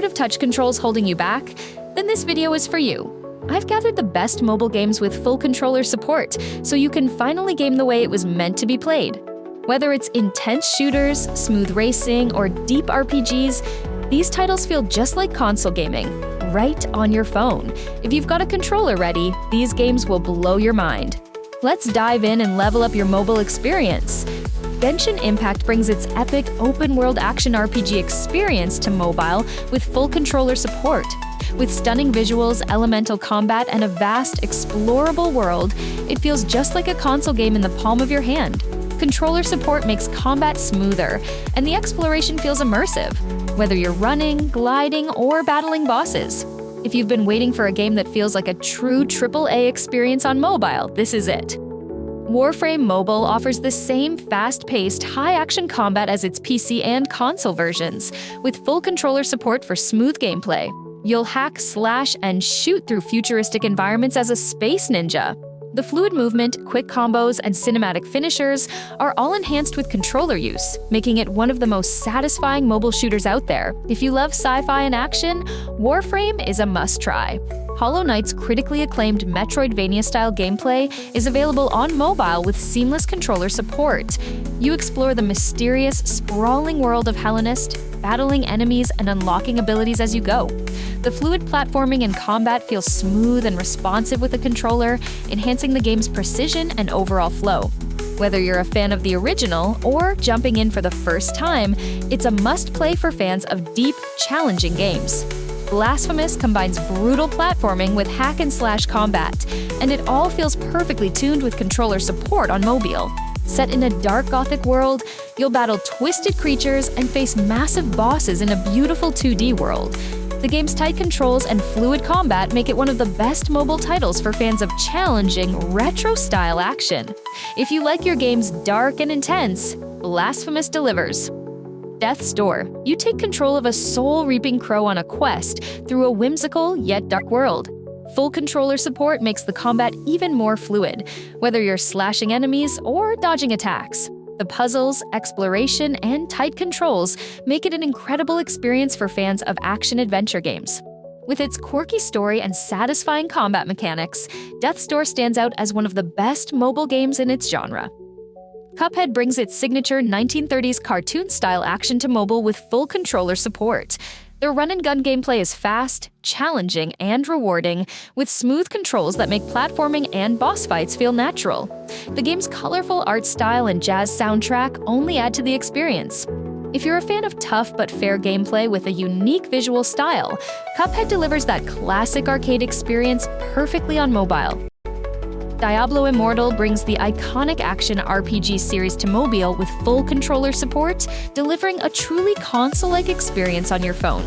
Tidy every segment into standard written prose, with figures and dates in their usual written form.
of touch controls holding you back? Then this video is for you. I've gathered the best mobile games with full controller support, so you can finally game the way it was meant to be played. Whether it's intense shooters, smooth racing, or deep RPGs, these titles feel just like console gaming, right on your phone. If you've got a controller ready, these games will blow your mind. Let's dive in and level up your mobile experience. Genshin Impact brings its epic open-world action RPG experience to mobile with full controller support. With stunning visuals, elemental combat, and a vast, explorable world, it feels just like a console game in the palm of your hand. Controller support makes combat smoother, and the exploration feels immersive, whether you're running, gliding, or battling bosses. If you've been waiting for a game that feels like a true AAA experience on mobile, this is it. Warframe Mobile offers the same fast-paced, high-action combat as its PC and console versions, with full controller support for smooth gameplay. You'll hack, slash, and shoot through futuristic environments as a space ninja. The fluid movement, quick combos, and cinematic finishers are all enhanced with controller use, making it one of the most satisfying mobile shooters out there. If you love sci-fi and action, Warframe is a must-try. Hollow Knight's critically acclaimed Metroidvania-style gameplay is available on mobile with seamless controller support. You explore the mysterious, sprawling world of Hellenist, battling enemies and unlocking abilities as you go. The fluid platforming and combat feel smooth and responsive with a controller, enhancing the game's precision and overall flow. Whether you're a fan of the original or jumping in for the first time, it's a must-play for fans of deep, challenging games. Blasphemous combines brutal platforming with hack-and-slash combat, and it all feels perfectly tuned with controller support on mobile. Set in a dark Gothic world, you'll battle twisted creatures and face massive bosses in a beautiful 2D world. The game's tight controls and fluid combat make it one of the best mobile titles for fans of challenging, retro-style action. If you like your games dark and intense, Blasphemous delivers. Death's Door. You take control of a soul-reaping crow on a quest through a whimsical yet dark world. Full controller support makes the combat even more fluid, whether you're slashing enemies or dodging attacks. The puzzles, exploration, and tight controls make it an incredible experience for fans of action-adventure games. With its quirky story and satisfying combat mechanics, Death's Door stands out as one of the best mobile games in its genre. Cuphead brings its signature 1930s cartoon-style action to mobile with full controller support. The run-and-gun gameplay is fast, challenging, and rewarding, with smooth controls that make platforming and boss fights feel natural. The game's colorful art style and jazz soundtrack only add to the experience. If you're a fan of tough but fair gameplay with a unique visual style, Cuphead delivers that classic arcade experience perfectly on mobile. Diablo Immortal brings the iconic action RPG series to mobile with full controller support, delivering a truly console-like experience on your phone.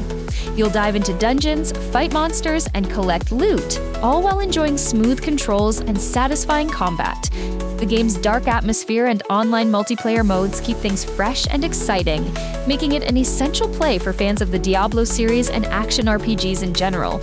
You'll dive into dungeons, fight monsters, and collect loot, all while enjoying smooth controls and satisfying combat. The game's dark atmosphere and online multiplayer modes keep things fresh and exciting, making it an essential play for fans of the Diablo series and action RPGs in general.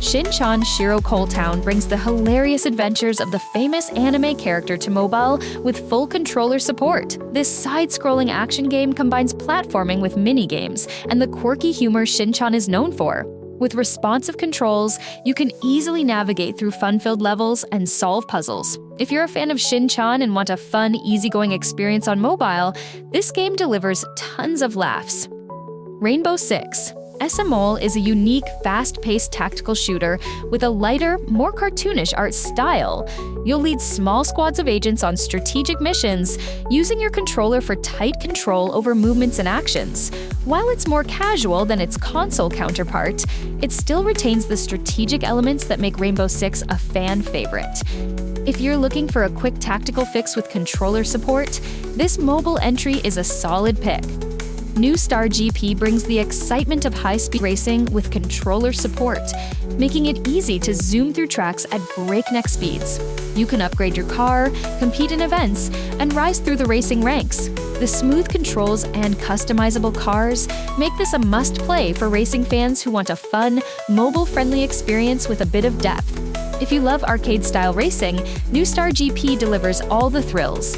Shin-chan Shiro Coal Town brings the hilarious adventures of the famous anime character to mobile with full controller support. This side-scrolling action game combines platforming with mini-games and the quirky humor Shin-chan is known for. With responsive controls, you can easily navigate through fun-filled levels and solve puzzles. If you're a fan of Shin-chan and want a fun, easygoing experience on mobile, this game delivers tons of laughs. Rainbow Six. SML is a unique, fast-paced tactical shooter with a lighter, more cartoonish art style. You'll lead small squads of agents on strategic missions, using your controller for tight control over movements and actions. While it's more casual than its console counterpart, it still retains the strategic elements that make Rainbow Six a fan favorite. If you're looking for a quick tactical fix with controller support, this mobile entry is a solid pick. New Star GP brings the excitement of high-speed racing with controller support, making it easy to zoom through tracks at breakneck speeds. You can upgrade your car, compete in events, and rise through the racing ranks. The smooth controls and customizable cars make this a must-play for racing fans who want a fun, mobile-friendly experience with a bit of depth. If you love arcade-style racing, New Star GP delivers all the thrills.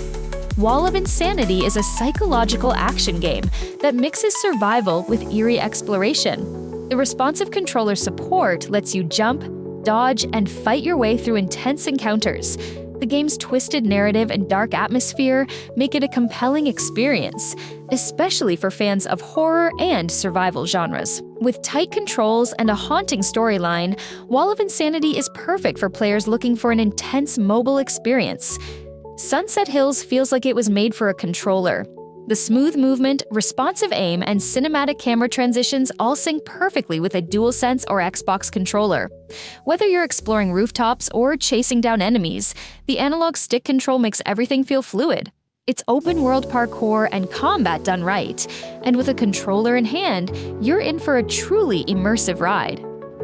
Wall of Insanity is a psychological action game that mixes survival with eerie exploration. The responsive controller support lets you jump, dodge, and fight your way through intense encounters. The game's twisted narrative and dark atmosphere make it a compelling experience, especially for fans of horror and survival genres. With tight controls and a haunting storyline, Wall of Insanity is perfect for players looking for an intense mobile experience. Sunset Hills feels like it was made for a controller. The smooth movement, responsive aim, and cinematic camera transitions all sync perfectly with a DualSense or Xbox controller. Whether you're exploring rooftops or chasing down enemies, the analog stick control makes everything feel fluid. It's open-world parkour and combat done right, and with a controller in hand, you're in for a truly immersive ride.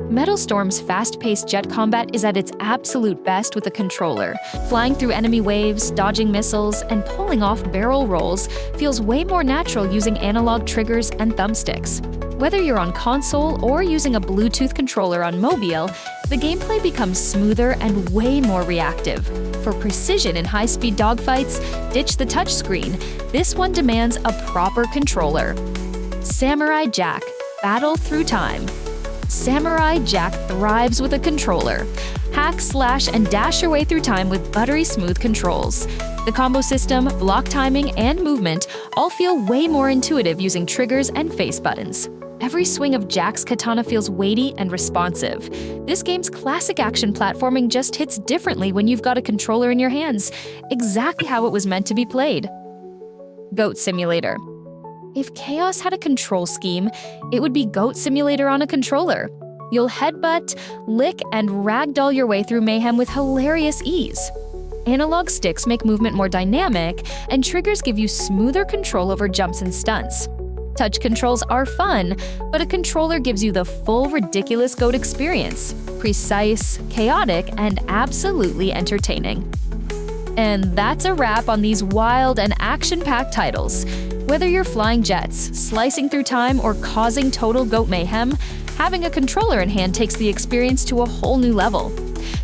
Metal Storm's fast-paced jet combat is at its absolute best with a controller. Flying through enemy waves, dodging missiles, and pulling off barrel rolls feels way more natural using analog triggers and thumbsticks. Whether you're on console or using a Bluetooth controller on mobile, the gameplay becomes smoother and way more reactive. For precision in high-speed dogfights, ditch the touchscreen. This one demands a proper controller. Samurai Jack – Battle Through Time. Samurai Jack thrives with a controller. Hack, slash, and dash your way through time with buttery smooth controls. The combo system, block timing, and movement all feel way more intuitive using triggers and face buttons. Every swing of Jack's katana feels weighty and responsive. This game's classic action platforming just hits differently when you've got a controller in your hands, exactly how it was meant to be played. Goat Simulator. If Chaos had a control scheme, it would be Goat Simulator on a controller. You'll headbutt, lick, and ragdoll your way through mayhem with hilarious ease. Analog sticks make movement more dynamic, and triggers give you smoother control over jumps and stunts. Touch controls are fun, but a controller gives you the full ridiculous Goat experience. Precise, chaotic, and absolutely entertaining. And that's a wrap on these wild and action-packed titles. Whether you're flying jets, slicing through time, or causing total goat mayhem, having a controller in hand takes the experience to a whole new level.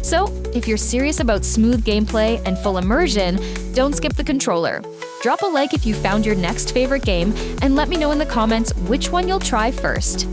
So, if you're serious about smooth gameplay and full immersion, don't skip the controller. Drop a like if you found your next favorite game, and let me know in the comments which one you'll try first.